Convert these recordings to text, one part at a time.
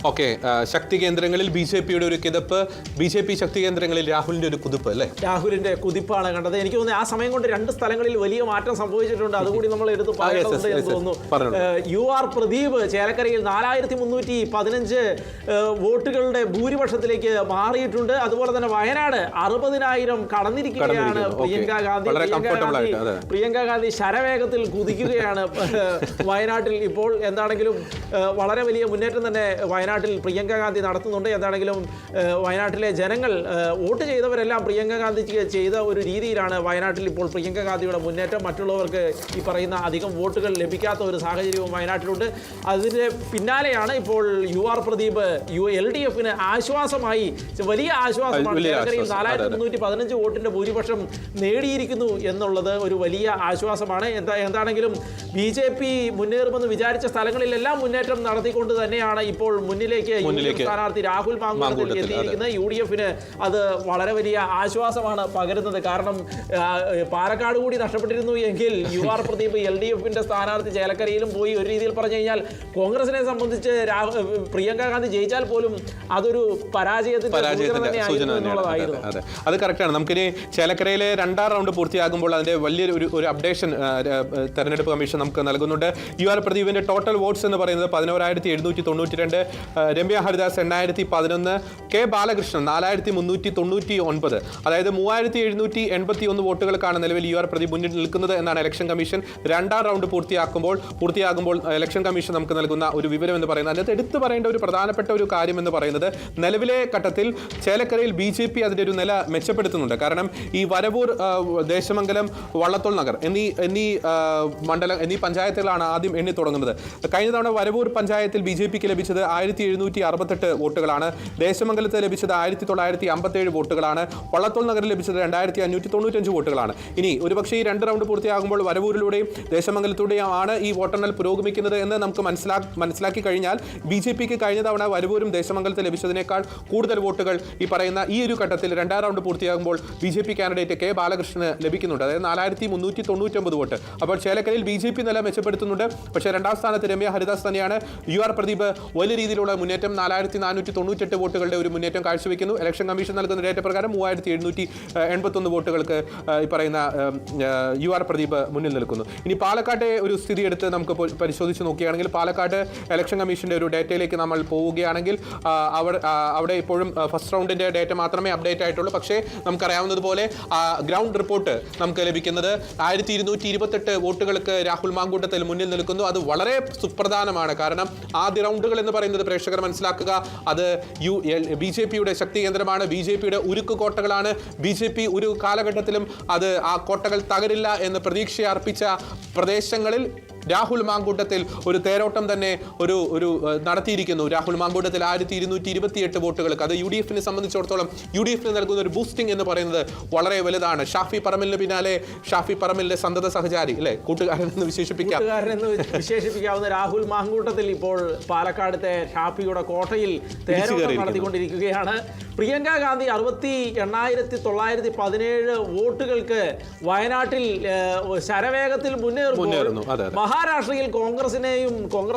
Okay, ശക്തി കേന്ദ്രങ്ങളിൽ B J പിയുടെ ഒരു കിതപ്പ്, ബി ജെ പി ശക്തി കേന്ദ്രങ്ങളിൽ രാഹുലിന്റെ ഒരു കുതിപ്പ് അല്ലേ? രാഹുലിന്റെ കുതിപ്പാണ് കണ്ടത്. എനിക്ക് തോന്നുന്നു ആ സമയം കൊണ്ട് 2 സ്ഥലങ്ങളിൽ വലിയ മാറ്റം സംഭവിച്ചിട്ടുണ്ട്. അതുകൂടി നമ്മൾ എടുത്ത് പറയേണ്ടതുണ്ട് എന്ന് തോന്നുന്നു. UR പ്രദീപ് ചേലക്കരയിൽ 4315 വോട്ടുകളുടെ ഭൂരിപക്ഷത്തിലേക്ക് മാറിയിട്ടുണ്ട്. അതുപോലെ തന്നെ വയനാട് 60,000 കടന്നിരിക്കുകയാണ്. പ്രിയങ്ക ഗാന്ധി ശരവേഗത്തിൽ കുതിക്കുകയാണ് വയനാട്ടിൽ. ഇപ്പോൾ എന്താണെങ്കിലും വളരെ വലിയ മുന്നേറ്റം തന്നെ വയനാട്ടിൽ പ്രിയങ്ക ഗാന്ധി നടത്തുന്നുണ്ട്. എന്താണെങ്കിലും വയനാട്ടിലെ ജനങ്ങൾ വോട്ട് ചെയ്തവരെല്ലാം പ്രിയങ്ക ഗാന്ധിക്ക് ചെയ്ത ഒരു രീതിയിലാണ് വയനാട്ടിൽ ഇപ്പോൾ പ്രിയങ്ക ഗാന്ധിയുടെ മുന്നേറ്റം. മറ്റുള്ളവർക്ക് ഈ പറയുന്ന അധികം വോട്ടുകൾ ലഭിക്കാത്ത ഒരു സാഹചര്യവും വയനാട്ടിലുണ്ട്. അതിന് പിന്നാലെയാണ് ഇപ്പോൾ UR പ്രദീപ് LDFന് ആശ്വാസമായി, വലിയ ആശ്വാസമാണ്. ചേലക്കരയിൽ 4315 വോട്ടിന്റെ ഭൂരിപക്ഷം നേടിയിരിക്കുന്നു എന്നുള്ളത് ഒരു വലിയ ആശ്വാസമാണ്. എന്താണെങ്കിലും BJP മുന്നേറുമെന്ന് വിചാരിച്ച സ്ഥലങ്ങളിലെല്ലാം മുന്നേറ്റം നടത്തിക്കൊണ്ട് തന്നെയാണ് ഇപ്പോൾ മുന്നിലേക്ക് സ്ഥാനാർത്ഥി രാഹുൽ മാങ്കൂട്ടത്തിൽ എത്തിയിരിക്കുന്നത്. UDFന് അത് വളരെ വലിയ ആശ്വാസമാണ് പകരുന്നത്. കാരണം പാലക്കാട് കൂടി നഷ്ടപ്പെട്ടിരുന്നു എങ്കിൽ UR പ്രദീപ് LDFന്റെ സ്ഥാനാർത്ഥി ചേലക്കരയിലും പോയി. ഒരു രീതിയിൽ പറഞ്ഞു കഴിഞ്ഞാൽ കോൺഗ്രസിനെ സംബന്ധിച്ച് പ്രിയങ്ക ഗാന്ധി ജയിച്ചാൽ പോലും അതൊരു പരാജയത്തിന്റെ എന്നുള്ളതായിരുന്നു. അത് കറക്റ്റാണ്. നമുക്കിനി ചേലക്കരയിലെ 2ാം റൗണ്ട് പൂർത്തിയാകുമ്പോൾ അതിന്റെ വലിയൊരു അപ്ഡേഷൻ തെരഞ്ഞെടുപ്പ് കമ്മീഷൻ നമുക്ക് നൽകുന്നുണ്ട്. UR പ്രദീപിന്റെ ടോട്ടൽ വോട്ട്സ് എന്ന് പറയുന്നത് 11,792, രമ്യ ഹരിദാസ് 8,011, കെ ബാലകൃഷ്ണൻ 4,399, അതായത് 3,781 വോട്ടുകൾക്കാണ് നിലവിൽ UR പ്രദീപ് മുന്നിൽ നിൽക്കുന്നത് എന്നാണ് ഇലക്ഷൻ കമ്മീഷൻ 2ാം റൗണ്ട് പൂർത്തിയാകുമ്പോൾ ഇലക്ഷൻ കമ്മീഷൻ നമുക്ക് നൽകുന്ന ഒരു വിവരം എന്ന് പറയുന്നത്. അതിനകത്ത് എടുത്തു പറയേണ്ട ഒരു പ്രധാനപ്പെട്ട ഒരു കാര്യം എന്ന് പറയുന്നത് നിലവിലെ ഘട്ടത്തിൽ ചേലക്കരയിൽ BJP അതിൻ്റെ ഒരു നില മെച്ചപ്പെടുത്തുന്നുണ്ട്. കാരണം ഈ വരവൂർ, ദേശമംഗലം, വള്ളത്തോൾ നഗർ എന്നീ പഞ്ചായത്തുകളാണ് ആദ്യം എണ്ണി തുടങ്ങുന്നത്. കഴിഞ്ഞ തവണ വരവൂർ പഞ്ചായത്തിൽ BJPക്ക് ലഭിച്ചത് 1,768 വോട്ടുകളാണ്. ദേശമംഗലത്ത് ലഭിച്ചത് 1,957 വോട്ടുകളാണ്. വള്ളത്തോൾ നഗറിൽ ലഭിച്ചത് 2,595 വോട്ടുകളാണ്. ഇനി ഒരുപക്ഷേ ഈ 2 റൗണ്ട് പൂർത്തിയാകുമ്പോൾ വരവൂരിലൂടെയും ദേശമംഗലത്തിലൂടെയും ആണ് ഈ വോട്ടെണ്ണൽ പുരോഗമിക്കുന്നത് എന്ന് നമുക്ക് മനസ്സിലാക്കി കഴിഞ്ഞാൽ BJPക്ക് കഴിഞ്ഞ തവണ വരവൂരും ദേശമംഗലത്ത് ലഭിച്ചതിനേക്കാൾ കൂടുതൽ വോട്ടുകൾ ഈ പറയുന്ന ഈ ഒരു ഘട്ടത്തിൽ 2ാം റൗണ്ട് പൂർത്തിയാകുമ്പോൾ BJP കാൻഡിഡേറ്റ് കെ ബാലകൃഷ്ണന് ലഭിക്കുന്നുണ്ട്. അതായത് 4,399 വോട്ട്. അപ്പോൾ ചേലക്കരയിൽ BJP നില മെച്ചപ്പെടുത്തുന്നുണ്ട്. പക്ഷേ 2ാം സ്ഥാനത്ത് രമ്യ ഹരിദാസ് തന്നെയാണ്. UR പ്രദീപ് വലിയ രീതിയിലുള്ള മുന്നേറ്റം, 4,498 വോട്ടുകളുടെ ഒരു മുന്നേറ്റം കാഴ്ചവെക്കുന്നു. ഇലക്ഷൻ കമ്മീഷൻ നൽകുന്ന ഡേറ്റ പ്രകാരം 3,781 വോട്ടുകൾക്ക് ഈ പറയുന്ന UR പ്രദീപ് മുന്നിൽ നിൽക്കുന്നു. ഇനി പാലക്കാട്ടെ ഒരു സ്ഥിതി എടുത്ത് നമുക്ക് പരിശോധിച്ച് നോക്കുകയാണെങ്കിൽ പാലക്കാട് ഇലക്ഷൻ കമ്മീഷന്റെ ഒരു ഡേറ്റയിലേക്ക് നമ്മൾ പോവുകയാണെങ്കിൽ അവിടെ ഇപ്പോഴും ഫസ്റ്റ് റൗണ്ടിന്റെ ഡേറ്റ മാത്രമേ അപ്ഡേറ്റ് ആയിട്ടുള്ളൂ. പക്ഷേ നമുക്കറിയാവുന്നതുപോലെ ഗ്രൗണ്ട് റിപ്പോർട്ട് നമുക്ക് ലഭിക്കുന്നത് 1,228 വോട്ടുകൾക്ക് രാഹുൽ മാങ്കൂട്ടത്തിൽ മുന്നിൽ നിൽക്കുന്നു. അത് വളരെ സുപ്രധാനമാണ്. കാരണം ആദ്യ റൗണ്ടുകൾ എന്ന് പറയുന്നത് പ്രേക്ഷകർ മനസ്സിലാക്കുക, അത് BJPയുടെ ശക്തി കേന്ദ്രമാണ്, BJPയുടെ ഉരുക്ക് കോട്ടകളാണ്. BJP ഒരു കാലഘട്ടത്തിലും ആ കോട്ടകൾ തകരില്ല എന്ന് പ്രതീക്ഷ അർപ്പിച്ച പ്രദേശങ്ങളിൽ രാഹുൽ മാങ്കൂട്ടത്തിൽ ഒരു തേരോട്ടം തന്നെ ഒരു നടത്തിയിരിക്കുന്നു. രാഹുൽ മാങ്കൂട്ടത്തിൽ 1,228 വോട്ടുകൾക്ക്, അത് UDFനെ സംബന്ധിച്ചിടത്തോളം UDFന് നൽകുന്ന ഒരു ബൂസ്റ്റിംഗ് എന്ന് പറയുന്നത് വളരെ വലുതാണ്. ഷാഫി പറമ്പലിന് പിന്നാലെ ഷാഫി പറമ്പലിന്റെ സന്തത സഹചാരി, അല്ലെ, കൂട്ടുകാരനെന്ന് വിശേഷിപ്പിക്കാവുന്ന രാഹുൽ മാങ്കൂട്ടത്തിൽ ഇപ്പോൾ പാലക്കാടത്തെ ഷാഫിയുടെ കോട്ടയിൽ തേരോട്ടം നടത്തിക്കൊണ്ടിരിക്കുകയാണ്. പ്രിയങ്ക ഗാന്ധി 68,917 വോട്ടുകൾക്ക് വയനാട്ടിൽ ശരവേഗത്തിൽ മുന്നേറുന്നു. മഹാരാഷ്ട്രയിൽ കോൺഗ്രസ്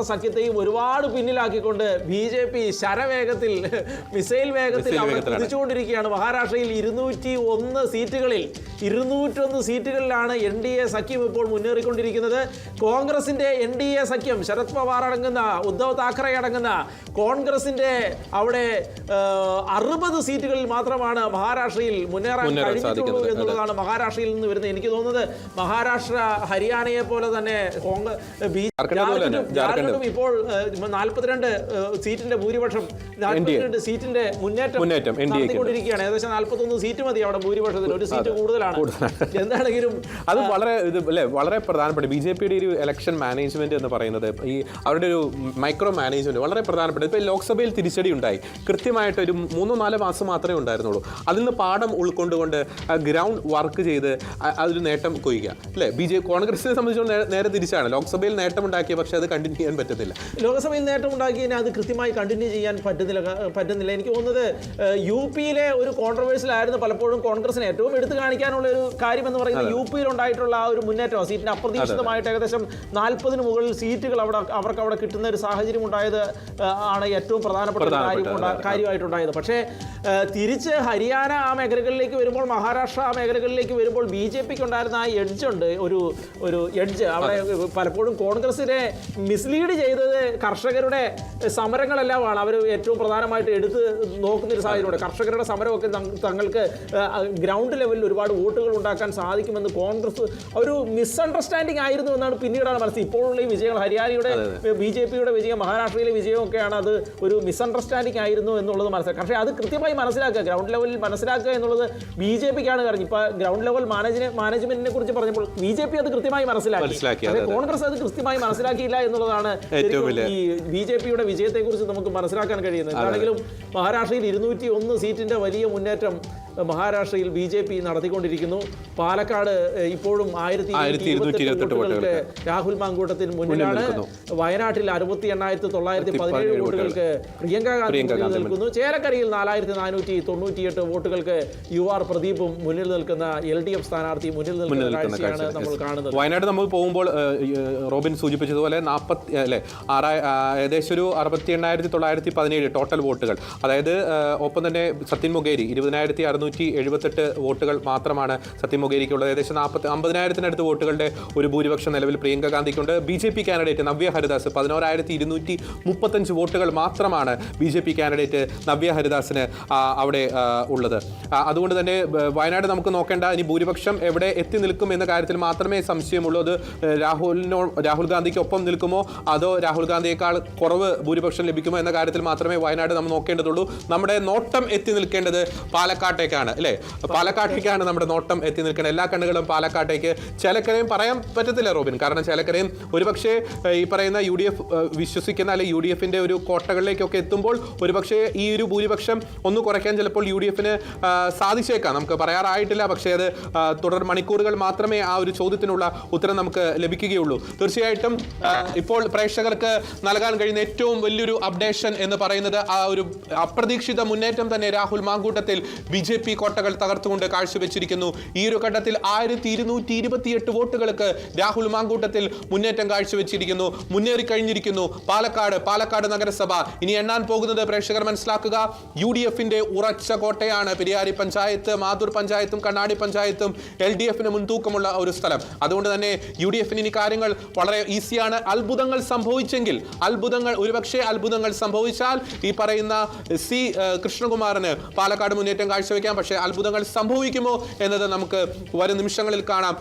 സഖ്യത്തെയും ഒരുപാട് പിന്നിലാക്കിക്കൊണ്ട് BJP ശരവേഗത്തിൽ, മിസൈൽ വേഗത്തിൽ കുതിച്ചുകൊണ്ടിരിക്കുകയാണ്. മഹാരാഷ്ട്രയിൽ 201 സീറ്റുകളിലാണ് NDA സഖ്യം ഇപ്പോൾ മുന്നേറിക്കൊണ്ടിരിക്കുന്നത്. കോൺഗ്രസിന്റെ NDA സഖ്യം, ശരത് പവാർ അടങ്ങുന്ന, ഉദ്ധവ് താക്കറെ അടങ്ങുന്ന കോൺഗ്രസിന്റെ അവിടെ 60 സീറ്റുകളിൽ മാത്രമാണ് മഹാരാഷ്ട്രയിൽ മുന്നേറാൻ കഴിഞ്ഞിട്ടുള്ളൂ എന്നുള്ളതാണ് മഹാരാഷ്ട്രയിൽ നിന്ന് വരുന്നത്. എനിക്ക് തോന്നുന്നത് മഹാരാഷ്ട്ര ഹരിയാനയെ പോലെ തന്നെ ജാർഖണ്ഡും ഇപ്പോൾ 42 സീറ്റിന്റെ ഭൂരിപക്ഷം, 42 സീറ്റിന്റെ മുന്നേറ്റം നടത്തിക്കൊണ്ടിരിക്കുകയാണ്. ഏകദേശം 41 സീറ്റ് മതി അവിടെ ഭൂരിപക്ഷത്തിൽ, ഒരു സീറ്റ് കൂടുതലാണ്. എന്താണെങ്കിലും അത് വളരെ പ്രധാനപ്പെട്ട BJPയുടെ ഒരു ഇലക്ഷൻ മാനേജ്മെന്റ് എന്ന് പറയുന്നത്, ഈ അവരുടെ ഒരു മൈക്രോ മാനേജ്മെന്റ് വളരെ പ്രധാനപ്പെട്ട. ഇപ്പോൾ ലോക്സഭയിൽ തിരിച്ചടി ഉണ്ടായി, കൃത്യമായിട്ട് ഒരു 3-4 മാസം മാത്രമേ ഉണ്ടായിരുന്നുള്ളൂ. അതിൽ നിന്ന് പാഠം ഉൾക്കൊണ്ടുകൊണ്ട് ഗ്രൗണ്ട് വർക്ക് ചെയ്ത് അതൊരു നേട്ടം കൊയ്യുക, അല്ലേ? കോൺഗ്രസിനെ സംബന്ധിച്ചിടത്തോളം നേരെ തിരിച്ചാണ്. ലോക്സഭയിൽ നേട്ടമുണ്ടാക്കിയ പക്ഷേ അത് കണ്ടിന്യൂ ചെയ്യാൻ പറ്റത്തില്ല. ലോക്സഭയിൽ നേട്ടമുണ്ടാക്കിയതിനെ അത് കൃത്യമായി കണ്ടിന്യൂ ചെയ്യാൻ പറ്റുന്നില്ല. എനിക്ക് തോന്നുന്നത് യു പിയിലെ ഒരു കോൺട്രവേഴ്സിലായിരുന്നു പലപ്പോഴും കോൺഗ്രസിന് ഏറ്റവും എടുത്തു കാണിക്കാനുള്ള ഒരു കാര്യം എന്ന് പറയുന്നത് യു പിയിൽ ഉണ്ടായിട്ടുള്ള ആ ഒരു മുന്നേറ്റം. സീറ്റിന് അപ്രതീക്ഷിതമായിട്ട് ഏകദേശം 40-ന് മുകളിൽ സീറ്റുകൾ അവർക്ക് അവിടെ കിട്ടുന്ന ഒരു സാഹചര്യം ഉണ്ടായത് ആണ് ഏറ്റവും പ്രധാനപ്പെട്ട കാര്യമായിട്ടുണ്ടായത്. പക്ഷേ തിരിച്ച് ഹരിയാന ആ മേഖലകളിലേക്ക് വരുമ്പോൾ, മഹാരാഷ്ട്ര ആ മേഖലകളിലേക്ക് വരുമ്പോൾ BJPക്ക് ഉണ്ടായിരുന്ന ആ എഡ്ജ് ഉണ്ട്, ഒരു എഡ്ജ്. അവിടെ പലപ്പോഴും കോൺഗ്രസിനെ മിസ്ലീഡ് ചെയ്തത് കർഷകരുടെ സമരങ്ങളെല്ലാമാണ് അവർ ഏറ്റവും പ്രധാനമായിട്ട് എടുത്ത് നോക്കുന്നൊരു സാഹചര്യമുണ്ട്. കർഷകരുടെ സമരമൊക്കെ തങ്ങൾക്ക് ഗ്രൗണ്ട് ലെവലിൽ ഒരുപാട് വോട്ടുകൾ ഉണ്ടാക്കാൻ സാധിക്കുമെന്ന് കോൺഗ്രസ് ഒരു മിസ്അണ്ടർസ്റ്റാൻഡിംഗ് ആയിരുന്നു എന്നാണ് പിന്നീടാണ് മനസ്സിലായി. ഇപ്പോഴുള്ള ഈ വിജയങ്ങൾ, ഹരിയാനയുടെ BJPയുടെ വിജയം, മഹാരാഷ്ട്രയിലെ വിജയമൊക്കെയാണ് അത് ഒരു മിസ്അണ്ടർസ്റ്റാൻഡിംഗ് ആയിരുന്നു എന്നുള്ളത് മനസ്സിലാക്കുക. പക്ഷേ അത് കൃത്യമായി മനസ്സിലാക്കുക, ഗ്രൗണ്ട് ലെവലിൽ മനസ്സിലാക്കുക എന്നുള്ളത് BJPക്കാണ് കാര്യം. ഇപ്പൊ ഗ്രൗണ്ട് ലെവൽ മാനേജ്മെന്റിനെ കുറിച്ച് പറഞ്ഞപ്പോൾ BJP അത് കൃത്യമായി മനസ്സിലാക്കി, കോൺഗ്രസ് അത് കൃത്യമായി മനസ്സിലാക്കിയില്ല എന്നുള്ളതാണ് ഈ BJPയുടെ വിജയത്തെ കുറിച്ച് നമുക്ക് മനസ്സിലാക്കാൻ കഴിയുന്നത്. എന്താണെങ്കിലും മഹാരാഷ്ട്രയിൽ 201 സീറ്റിന്റെ വലിയ മുന്നേറ്റം മഹാരാഷ്ട്രയിൽ BJP നടത്തിക്കൊണ്ടിരിക്കുന്നു. പാലക്കാട് ഇപ്പോഴും 1228 വോട്ടുകൾക്ക് രാഹുൽ മാങ്കൂട്ടത്തിൽ മുന്നിലാണ്. വയനാട്ടിൽ 68,917 വോട്ടുകൾക്ക് പ്രിയങ്ക ഗാന്ധി മുന്നിൽ നിൽക്കുന്നു. ചേലക്കരയിൽ 4498 വോട്ടുകൾക്ക് UR പ്രദീപും മുന്നിൽ നിൽക്കുന്ന LDF സ്ഥാനാർത്ഥി മുന്നിൽ നിൽക്കുന്ന കാഴ്ചയാണ് നമ്മൾ കാണുന്നത്. വയനാട് നമ്മൾ പോകുമ്പോൾ റോബിൻ സൂചിപ്പിച്ചതുപോലെ ഏകദേശം ഒരു 68,917 ടോട്ടൽ വോട്ടുകൾ. അതായത് ഒപ്പം തന്നെ സത്യൻ മൊഗേരി 20,678 വോട്ടുകൾ മാത്രമാണ് സത്യൻ മൊഗേരിക്കുള്ളത്. ഏകദേശം 50,000-നടുത്ത് വോട്ടുകളുടെ ഒരു ഭൂരിപക്ഷം നിലവിൽ പ്രിയങ്ക ഗാന്ധിക്കുണ്ട്. BJP കാൻഡിഡേറ്റ് നവ്യ ഹരിദാസ് 11,235 വോട്ടുകൾ മാത്രമാണ് BJP കാൻഡിഡേറ്റ് നവ്യ ഹരിദാസിന് അവിടെ ഉള്ളത്. അതുകൊണ്ട് തന്നെ വയനാട് നമുക്ക് നോക്കേണ്ട ഇനി ഭൂരിപക്ഷം എവിടെ എത്തി നിൽക്കും എന്ന കാര്യത്തിൽ മാത്രമേ സംശയമുള്ളൂ. അത് രാഹുൽ ഗാന്ധിക്കൊപ്പം നിൽക്കുമോ അതോ രാഹുൽ ഗാന്ധിയേക്കാൾ കുറവ് ഭൂരിപക്ഷം ലഭിക്കുമോ എന്ന കാര്യത്തിൽ മാത്രമേ വയനാട് നമ്മൾ നോക്കേണ്ടതുള്ളൂ. നമ്മുടെ നോട്ടം എത്തി നിൽക്കേണ്ടത് പാലക്കാട്ടേക്കാണ്, അല്ലേ? പാലക്കാട്ടേക്കാണ് നമ്മുടെ നോട്ടം എത്തി നിൽക്കേണ്ടത്. എല്ലാ കണ്ണുകളും പാലക്കാട്ടേക്ക്. ചേലക്കരയും പറയാൻ പറ്റത്തില്ല റോബിൻ, കാരണം ചേലക്കരയും ഒരുപക്ഷെ ഈ പറയുന്ന UDF വിശ്വസിക്കുന്ന അല്ലെങ്കിൽ UDFന്റെ ഒരു കോട്ടകളിലേക്കൊക്കെ എത്തുമ്പോൾ ഒരുപക്ഷെ ഈ ഒരു ഭൂരിപക്ഷം ഒന്ന് കുറയ്ക്കാൻ ചിലപ്പോൾ UDFന് സാധിച്ചേക്കാം. നമുക്ക് പറയാറായിട്ടില്ല, പക്ഷേ അത് തുടർ മണിക്കൂറുകൾ മാത്രമേ ആ ഒരു ചോദ്യത്തിനുള്ള ഉത്തരം നമുക്ക് ലഭിക്കുകയുള്ളൂ. തീർച്ചയായിട്ടും ഇപ്പോൾ പ്രേക്ഷകർക്ക് നൽകാൻ കഴിയുന്ന ഏറ്റവും വലിയൊരു അപ്ഡേഷൻ എന്ന് പറയുന്നത് ആ ഒരു അപ്രതീക്ഷിത മുന്നേറ്റം തന്നെ രാഹുൽ മാങ്കൂട്ടത്തിൽ BJP കോട്ടകൾ തകർത്തുകൊണ്ട് കാഴ്ചവെച്ചിരിക്കുന്നു. ഈ ഒരു ഘട്ടത്തിൽ 1228 വോട്ടുകൾക്ക് രാഹുൽ മാങ്കൂട്ടത്തിൽ മുന്നേറ്റം കാഴ്ചവെച്ചിരിക്കുന്നു, മുന്നേറിക്കഴിഞ്ഞിരിക്കുന്നു പാലക്കാട് നഗരസഭ. ഇനി എണ്ണാൻ പോകുന്നത് പ്രേക്ഷകർ മനസ്സിലാക്കുക, UDFന്റെ ഉറച്ച കോട്ടയാണ് പെരിയാരി പഞ്ചായത്ത്, മാത്തൂർ പഞ്ചായത്തും കണ്ണാടി പഞ്ചായത്തും LDFന് മുൻതൂക്കമുള്ള ഒരു സ്ഥലം. അതുകൊണ്ട് തന്നെ UDFന് ഇനി കാര്യങ്ങൾ വളരെ ഈസിയാണ്. ഒരുപക്ഷെ അത്ഭുതങ്ങൾ സംഭവിച്ചാൽ ഈ പറയുന്ന കൃഷ്ണകുമാറിന് പാലക്കാട് മുന്നേറ്റം കാഴ്ചവെക്കാം. പക്ഷേ അത്ഭുതങ്ങൾ സംഭവിക്കുമോ എന്നത് നമുക്ക് വരും നിമിഷങ്ങളിൽ കാണാം.